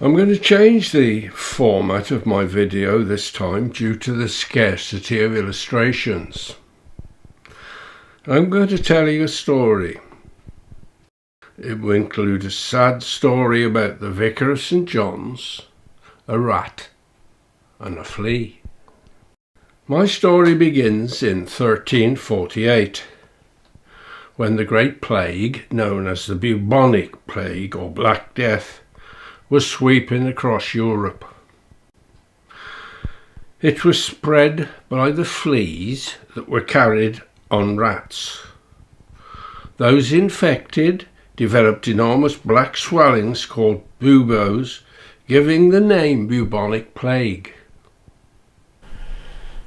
I'm going to change the format of my video this time due to the scarcity of illustrations. I'm going to tell you a story. It will include a sad story about the Vicar of St. John's, a rat and a flea. My story begins in 1348, when the Great Plague, known as the bubonic plague or Black Death, was sweeping across Europe. It was spread by the fleas that were carried on rats. Those infected developed enormous black swellings called buboes, giving the name bubonic plague.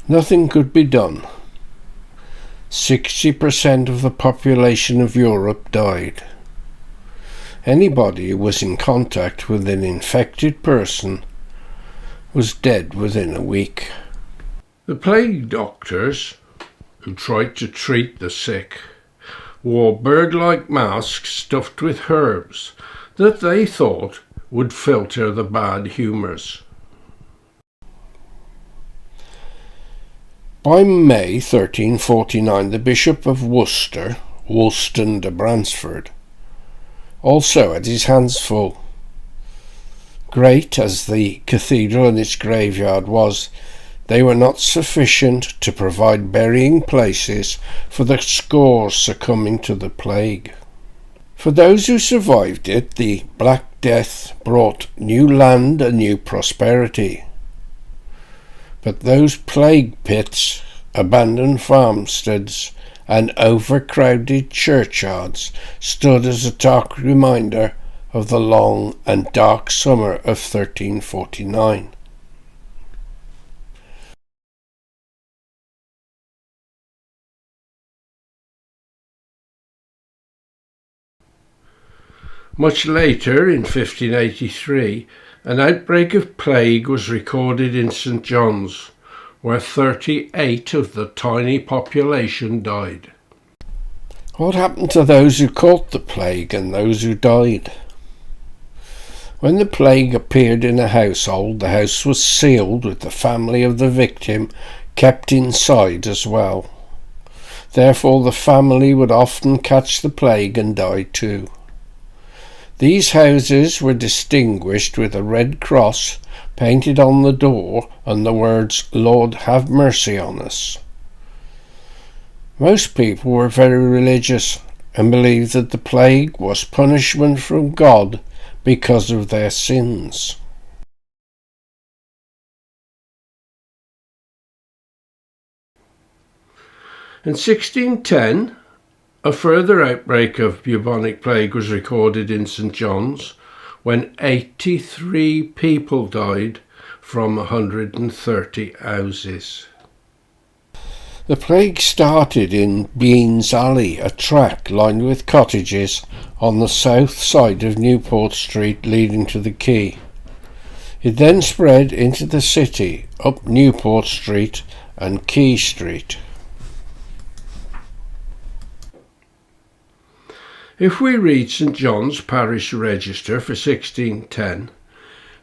Nothing could be done. 60% of the population of Europe died. Anybody who was in contact with an infected person was dead within a week. The plague doctors, who tried to treat the sick, wore bird-like masks stuffed with herbs that they thought would filter the bad humours. By May 1349, the Bishop of Worcester, Woolston de Bransford, also had his hands full. Great as the cathedral and its graveyard was, they were not sufficient to provide burying places for the scores succumbing to the plague. For those who survived it, the Black Death brought new land and new prosperity. But those plague pits, abandoned farmsteads, and overcrowded churchyards stood as a dark reminder of the long and dark summer of 1349. Much later, in 1583, an outbreak of plague was recorded in St. John's, where 38 of the tiny population died. What happened to those who caught the plague and those who died? When the plague appeared in a household, the house was sealed with the family of the victim kept inside as well. Therefore, the family would often catch the plague and die too. These houses were distinguished with a red cross painted on the door and the words, "Lord, have mercy on us." Most people were very religious and believed that the plague was punishment from God because of their sins. In 1610, a further outbreak of bubonic plague was recorded in St. John's, when 83 people died from 130 houses. The plague started in Beans Alley, a track lined with cottages on the south side of Newport Street leading to the quay. It then spread into the city, up Newport Street and Quay Street. If we read St. John's Parish Register for 1610,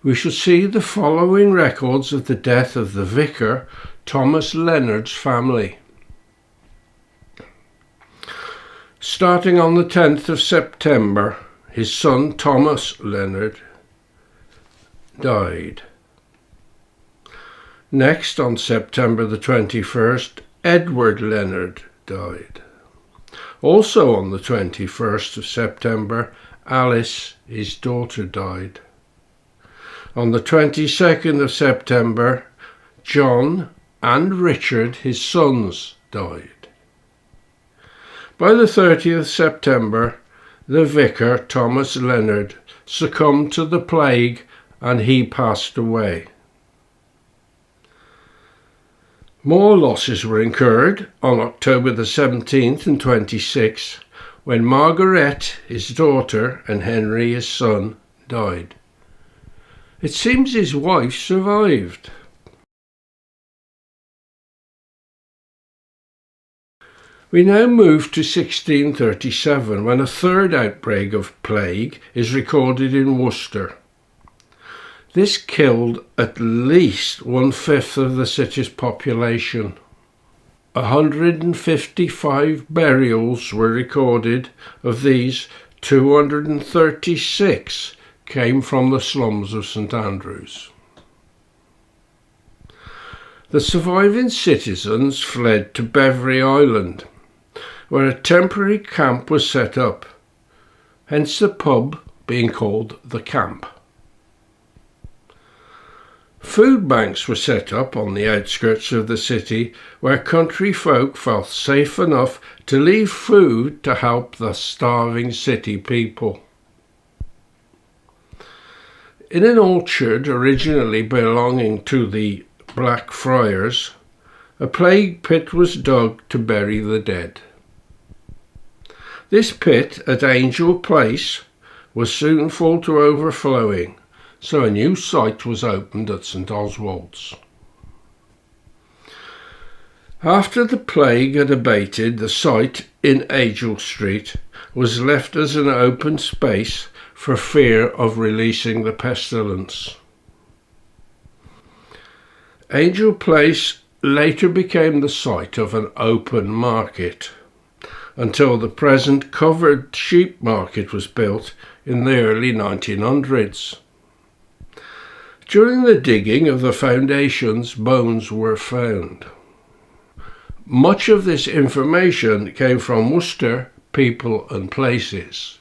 we shall see the following records of the death of the vicar, Thomas Leonard's family. Starting on the 10th of September, his son Thomas Leonard died. Next, on September the 21st, Edward Leonard died. Also on the 21st of September, Alice, his daughter, died. On the 22nd of September, John and Richard, his sons, died. By the 30th of September, the vicar, Thomas Leonard, succumbed to the plague and he passed away. More losses were incurred on October the 17th and 26th, when Margaret, his daughter, and Henry, his son, died. It seems his wife survived. We now move to 1637, when a third outbreak of plague is recorded in Worcester. This killed at least 1/5 of the city's population. 155 burials were recorded. Of these, 236 came from the slums of St Andrews. The surviving citizens fled to Beverly Island, where a temporary camp was set up, hence the pub being called the Camp. Food banks were set up on the outskirts of the city, where country folk felt safe enough to leave food to help the starving city people. In an orchard originally belonging to the Black Friars, a plague pit was dug to bury the dead. This pit at Angel Place was soon full to overflowing, so a new site was opened at St Oswald's. After the plague had abated, the site in Angel Street was left as an open space for fear of releasing the pestilence. Angel Place later became the site of an open market, until the present covered sheep market was built in the early 1900s. During the digging of the foundations, bones were found. Much of this information came from Worcester, People and Places.